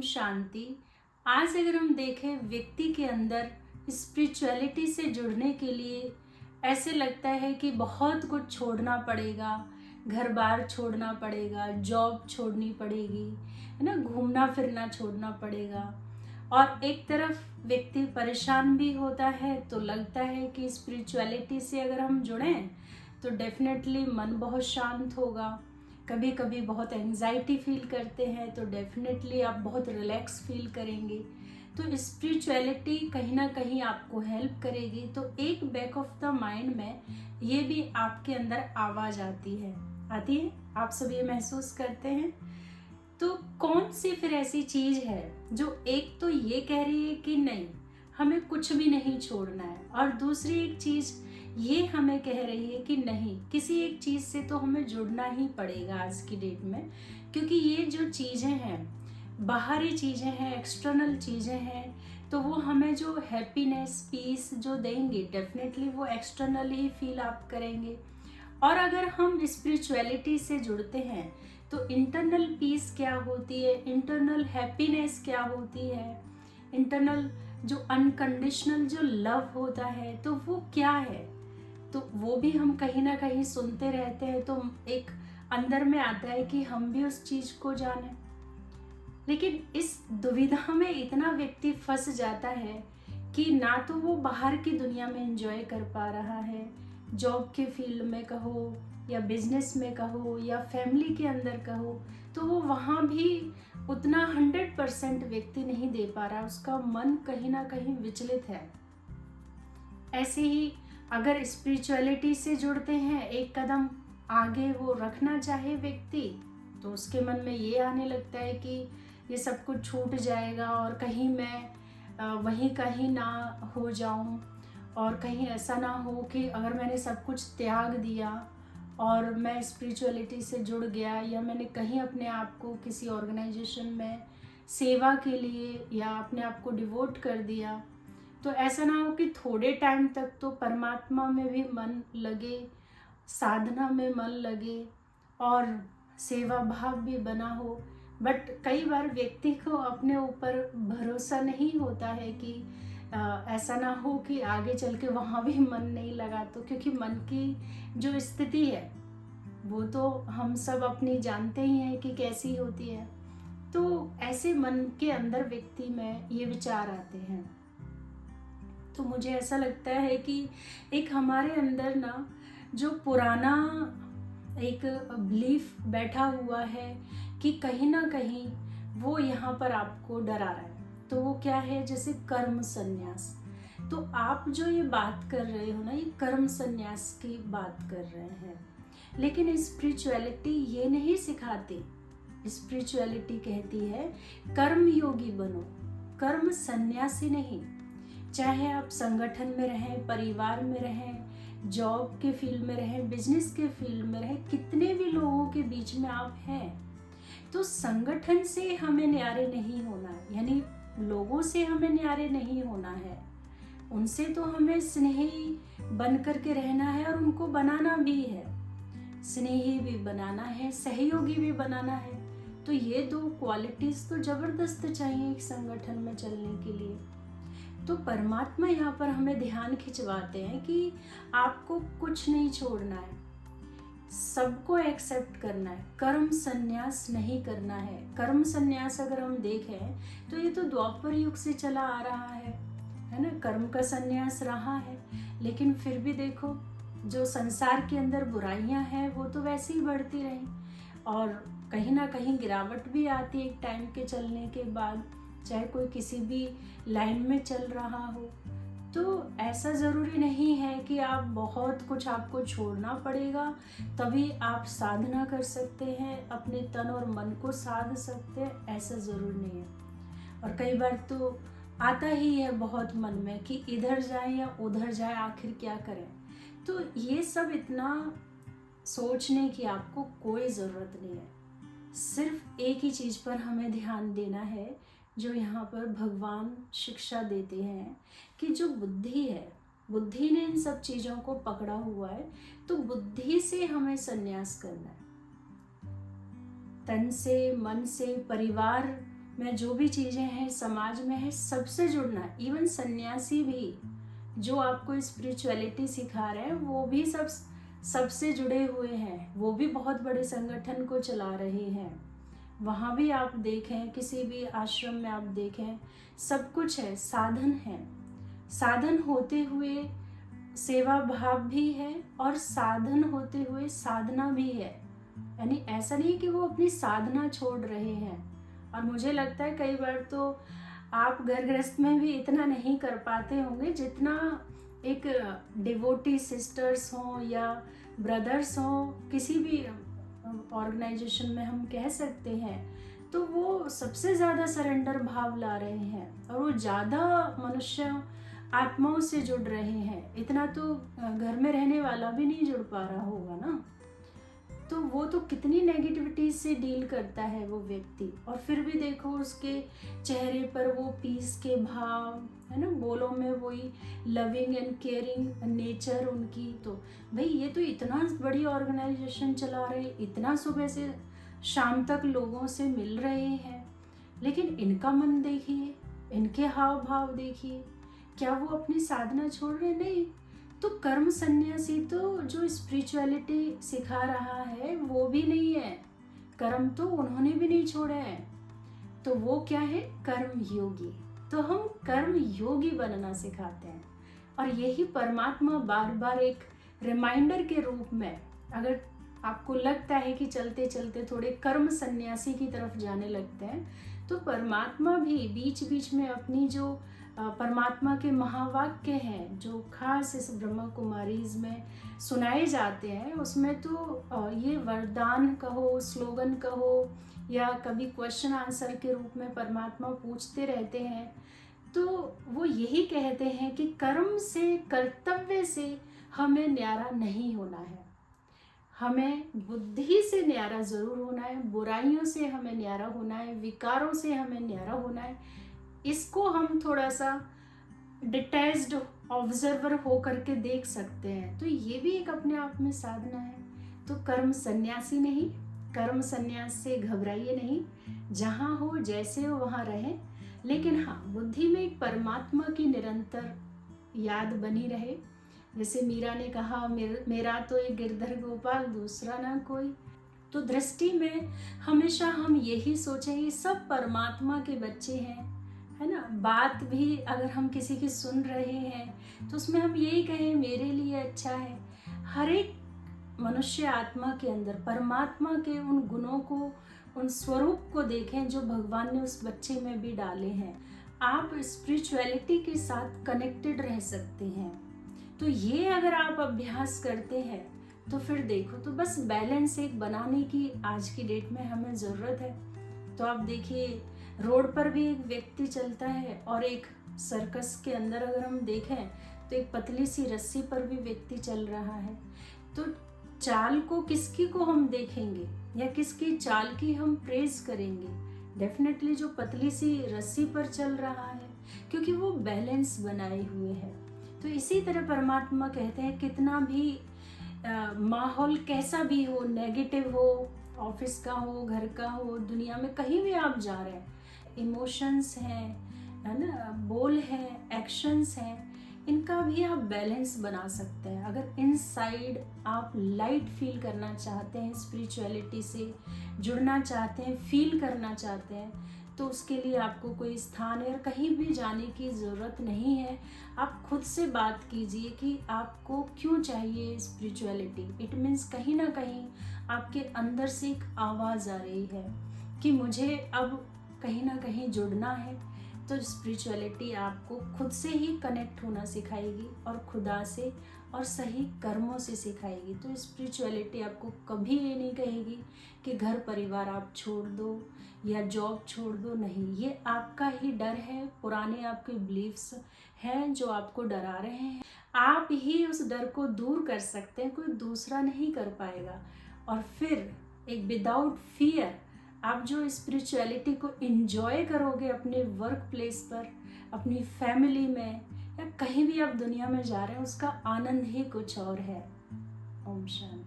शांति। आज अगर हम देखें व्यक्ति के अंदर स्पिरिचुअलिटी से जुड़ने के लिए ऐसे लगता है कि बहुत कुछ छोड़ना पड़ेगा, घर बार छोड़ना पड़ेगा, जॉब छोड़नी पड़ेगी, है ना, घूमना फिरना छोड़ना पड़ेगा। और एक तरफ व्यक्ति परेशान भी होता है तो लगता है कि स्पिरिचुअलिटी से अगर हम जुड़ें तो डेफिनेटली मन बहुत शांत होगा। कभी कभी बहुत एंजाइटी फील करते हैं तो डेफिनेटली आप बहुत रिलैक्स फील करेंगे। तो स्पिरिचुअलिटी कहीं ना कहीं आपको हेल्प करेगी। तो एक बैक ऑफ द माइंड में ये भी आपके अंदर आवाज़ आती है। आप सब ये महसूस करते हैं। तो कौन सी फिर ऐसी चीज़ है जो एक तो ये कह रही है कि नहीं, हमें कुछ भी नहीं छोड़ना है, और दूसरी एक चीज़ ये हमें कह रही है कि नहीं, किसी एक चीज़ से तो हमें जुड़ना ही पड़ेगा आज की डेट में। क्योंकि ये जो चीज़ें हैं, बाहरी चीज़ें हैं, एक्सटर्नल चीज़ें हैं, तो वो हमें जो हैप्पीनेस, पीस जो देंगे डेफिनेटली वो एक्सटर्नल ही फील आप करेंगे। और अगर हम स्पिरिचुअलिटी से जुड़ते हैं तो इंटरनल पीस क्या होती है, इंटरनल हैप्पीनेस क्या होती है, इंटरनल जो अनकंडीशनल जो लव होता है तो वो क्या है, तो वो भी हम कहीं ना कहीं सुनते रहते हैं। तो एक अंदर में आता है कि हम भी उस चीज़ को जाने। लेकिन इस दुविधा में इतना व्यक्ति फंस जाता है कि ना तो वो बाहर की दुनिया में एंजॉय कर पा रहा है, जॉब के फील्ड में कहो या बिजनेस में कहो या फैमिली के अंदर कहो, तो वो वहाँ भी उतना 100% व्यक्ति नहीं दे पा रहा, उसका मन कहीं ना कहीं विचलित है। ऐसे ही अगर स्पिरिचुअलिटी से जुड़ते हैं, एक कदम आगे वो रखना चाहे व्यक्ति, तो उसके मन में ये आने लगता है कि ये सब कुछ छूट जाएगा और कहीं मैं वहीं कहीं ना हो जाऊं, और कहीं ऐसा ना हो कि अगर मैंने सब कुछ त्याग दिया और मैं स्पिरिचुअलिटी से जुड़ गया, या मैंने कहीं अपने आप को किसी ऑर्गेनाइजेशन में सेवा के लिए या अपने आप को डिवोट कर दिया, तो ऐसा ना हो कि थोड़े टाइम तक तो परमात्मा में भी मन लगे, साधना में मन लगे और सेवा भाव भी बना हो। बट कई बार व्यक्ति को अपने ऊपर भरोसा नहीं होता है कि ऐसा ना हो कि आगे चल के वहाँ भी मन नहीं लगा, तो क्योंकि मन की जो स्थिति है वो तो हम सब अपनी जानते ही हैं कि कैसी होती है। तो ऐसे मन के अंदर व्यक्ति में ये विचार आते हैं। तो मुझे ऐसा लगता है कि एक हमारे अंदर ना जो पुराना एक बिलीफ बैठा हुआ है कि कहीं ना कहीं वो यहाँ पर आपको डरा रहा है। तो वो क्या है, जैसे कर्म संन्यास। तो आप जो ये बात कर रहे हो ना, ये कर्म संन्यास की बात कर रहे हैं, लेकिन स्पिरिचुअलिटी ये नहीं सिखाती। स्पिरिचुअलिटी कहती है कर्म योगी बनो, कर्म संन्यासी नहीं। चाहे आप संगठन में रहें, परिवार में रहें, जॉब के फील्ड में रहें, बिजनेस के फील्ड में रहें, कितने भी लोगों के बीच में आप हैं, तो संगठन से हमें न्यारे नहीं होना है, यानी लोगों से हमें न्यारे नहीं होना है। उनसे तो हमें स्नेही बन करके रहना है और उनको बनाना भी है, स्नेही भी बनाना है, सहयोगी भी बनाना है। तो ये दो क्वालिटीज तो जबरदस्त चाहिए एक संगठन में चलने के लिए। तो परमात्मा यहाँ पर हमें ध्यान खिंचवाते हैं कि आपको कुछ नहीं छोड़ना है, सबको एक्सेप्ट करना है, कर्म संन्यास नहीं करना है। कर्म संन्यास अगर हम देखें तो ये तो द्वापर युग से चला आ रहा है ना, कर्म का संन्यास रहा है। लेकिन फिर भी देखो, जो संसार के अंदर बुराइयां हैं वो तो वैसे ही बढ़ती रहीं, और कहीं ना कहीं गिरावट भी आती है एक टाइम के चलने के बाद, चाहे कोई किसी भी लाइन में चल रहा हो। तो ऐसा ज़रूरी नहीं है कि आप बहुत कुछ आपको छोड़ना पड़ेगा तभी आप साधना कर सकते हैं, अपने तन और मन को साध सकते हैं, ऐसा ज़रूर नहीं है। और कई बार तो आता ही है बहुत मन में कि इधर जाए या उधर जाए, आखिर क्या करें। तो ये सब इतना सोचने की आपको कोई ज़रूरत नहीं है। सिर्फ एक ही चीज़ पर हमें ध्यान देना है, जो यहाँ पर भगवान शिक्षा देते हैं कि जो बुद्धि है, बुद्धि ने इन सब चीज़ों को पकड़ा हुआ है, तो बुद्धि से हमें संन्यास करना है। तन से, मन से, परिवार में जो भी चीज़ें हैं समाज में है सबसे जुड़ना। इवन सन्यासी भी जो आपको स्पिरिचुअलिटी सिखा रहे हैं वो भी सबसे जुड़े हुए हैं, वो भी बहुत बड़े संगठन को चला रहे हैं। वहाँ भी आप देखें, किसी भी आश्रम में आप देखें, सब कुछ है, साधन है। साधन होते हुए सेवा भाव भी है और साधन होते हुए साधना भी है। यानी ऐसा नहीं कि वो अपनी साधना छोड़ रहे हैं। और मुझे लगता है कई बार तो आप घर गृहस्थ में भी इतना नहीं कर पाते होंगे जितना एक डिवोटी सिस्टर्स हों या ब्रदर्स हों, किसी भी ऑर्गेनाइजेशन में हम कह सकते हैं, तो वो सबसे ज़्यादा सरेंडर भाव ला रहे हैं और वो ज़्यादा मनुष्य आत्माओं से जुड़ रहे हैं। इतना तो घर में रहने वाला भी नहीं जुड़ पा रहा होगा ना। तो वो तो कितनी नेगेटिविटी से डील करता है वो व्यक्ति, और फिर भी देखो उसके चेहरे पर वो पीस के भाव है ना, बोलों में वही लविंग एंड केयरिंग नेचर उनकी। तो भाई ये तो इतना बड़ी ऑर्गेनाइजेशन चला रहे, इतना सुबह से शाम तक लोगों से मिल रहे हैं, लेकिन इनका मन देखिए, इनके हाव भाव देखिए, क्या वो अपनी साधना छोड़ रहे? नहीं। तो कर्म सन्यासी तो जो स्पिरिचुअलिटी सिखा रहा है वो भी नहीं है, कर्म तो उन्होंने भी नहीं छोड़ा है। तो वो क्या है? कर्म योगी। तो हम कर्म योगी बनना सिखाते हैं, और यही परमात्मा बार बार एक रिमाइंडर के रूप में, अगर आपको लगता है कि चलते चलते थोड़े कर्म सन्यासी की तरफ जाने लगते हैं, तो परमात्मा भी बीच बीच में अपनी जो परमात्मा के महावाक्य हैं जो खास इस ब्रह्मा कुमारीज में सुनाए जाते हैं, उसमें तो ये वरदान कहो, स्लोगन कहो, या कभी क्वेश्चन आंसर के रूप में परमात्मा पूछते रहते हैं। तो वो यही कहते हैं कि कर्म से, कर्तव्य से हमें न्यारा नहीं होना है, हमें बुद्धि से न्यारा जरूर होना है, बुराइयों से हमें न्यारा होना है, विकारों से हमें न्यारा होना है। इसको हम थोड़ा सा डिटैच्ड ऑब्जर्वर हो करके देख सकते हैं, तो ये भी एक अपने आप में साधना है। तो कर्म सन्यासी नहीं, कर्म सन्यास से घबराइए नहीं, जहाँ हो जैसे हो वहाँ रहें, लेकिन हाँ बुद्धि में एक परमात्मा की निरंतर याद बनी रहे। जैसे मीरा ने कहा, मेरा तो एक गिरधर गोपाल दूसरा ना कोई। तो दृष्टि में हमेशा हम यही सोचें कि सब परमात्मा के बच्चे हैं, है ना। बात भी अगर हम किसी की सुन रहे हैं तो उसमें हम यही कहें मेरे लिए अच्छा है। हर एक मनुष्य आत्मा के अंदर परमात्मा के उन गुणों को, उन स्वरूप को देखें जो भगवान ने उस बच्चे में भी डाले हैं। आप स्पिरिचुअलिटी के साथ कनेक्टेड रह सकते हैं। तो ये अगर आप अभ्यास करते हैं तो फिर देखो, तो बस बैलेंस एक बनाने की आज की डेट में हमें ज़रूरत है। तो आप देखिए, रोड पर भी एक व्यक्ति चलता है, और एक सर्कस के अंदर अगर हम देखें तो एक पतली सी रस्सी पर भी व्यक्ति चल रहा है। तो चाल को किसकी को हम देखेंगे या किसकी चाल की हम प्रेज करेंगे? डेफिनेटली जो पतली सी रस्सी पर चल रहा है, क्योंकि वो बैलेंस बनाए हुए है। तो इसी तरह परमात्मा कहते हैं, कितना भी माहौल कैसा भी हो, नेगेटिव हो, ऑफिस का हो, घर का हो, दुनिया में कहीं भी आप जा रहे हैं, इमोशंस हैं, है ना, बोल है, एक्शंस हैं, इनका भी आप बैलेंस बना सकते हैं। अगर इनसाइड आप लाइट फील करना चाहते हैं, स्पिरिचुअलिटी से जुड़ना चाहते हैं, फील करना चाहते हैं, तो उसके लिए आपको कोई स्थान या कहीं भी जाने की ज़रूरत नहीं है। आप खुद से बात कीजिए कि आपको क्यों चाहिए स्पिरिचुअलिटी। इट मीन्स कहीं ना कहीं आपके अंदर से एक आवाज़ आ रही है कि मुझे अब कहीं ना कहीं जुड़ना है। तो स्पिरिचुअलिटी आपको खुद से ही कनेक्ट होना सिखाएगी, और खुदा से और सही कर्मों से सिखाएगी। तो स्पिरिचुअलिटी आपको कभी ये नहीं कहेगी कि घर परिवार आप छोड़ दो या जॉब छोड़ दो। नहीं, ये आपका ही डर है, पुराने आपके बिलीफ्स हैं जो आपको डरा रहे हैं। आप ही उस डर को दूर कर सकते हैं, कोई दूसरा नहीं कर पाएगा। और फिर एक विदाउट फियर आप जो स्पिरिचुअलिटी को एंजॉय करोगे अपने वर्क प्लेस पर, अपनी फैमिली में, या कहीं भी आप दुनिया में जा रहे हैं, उसका आनंद ही कुछ और है। ओम शांति।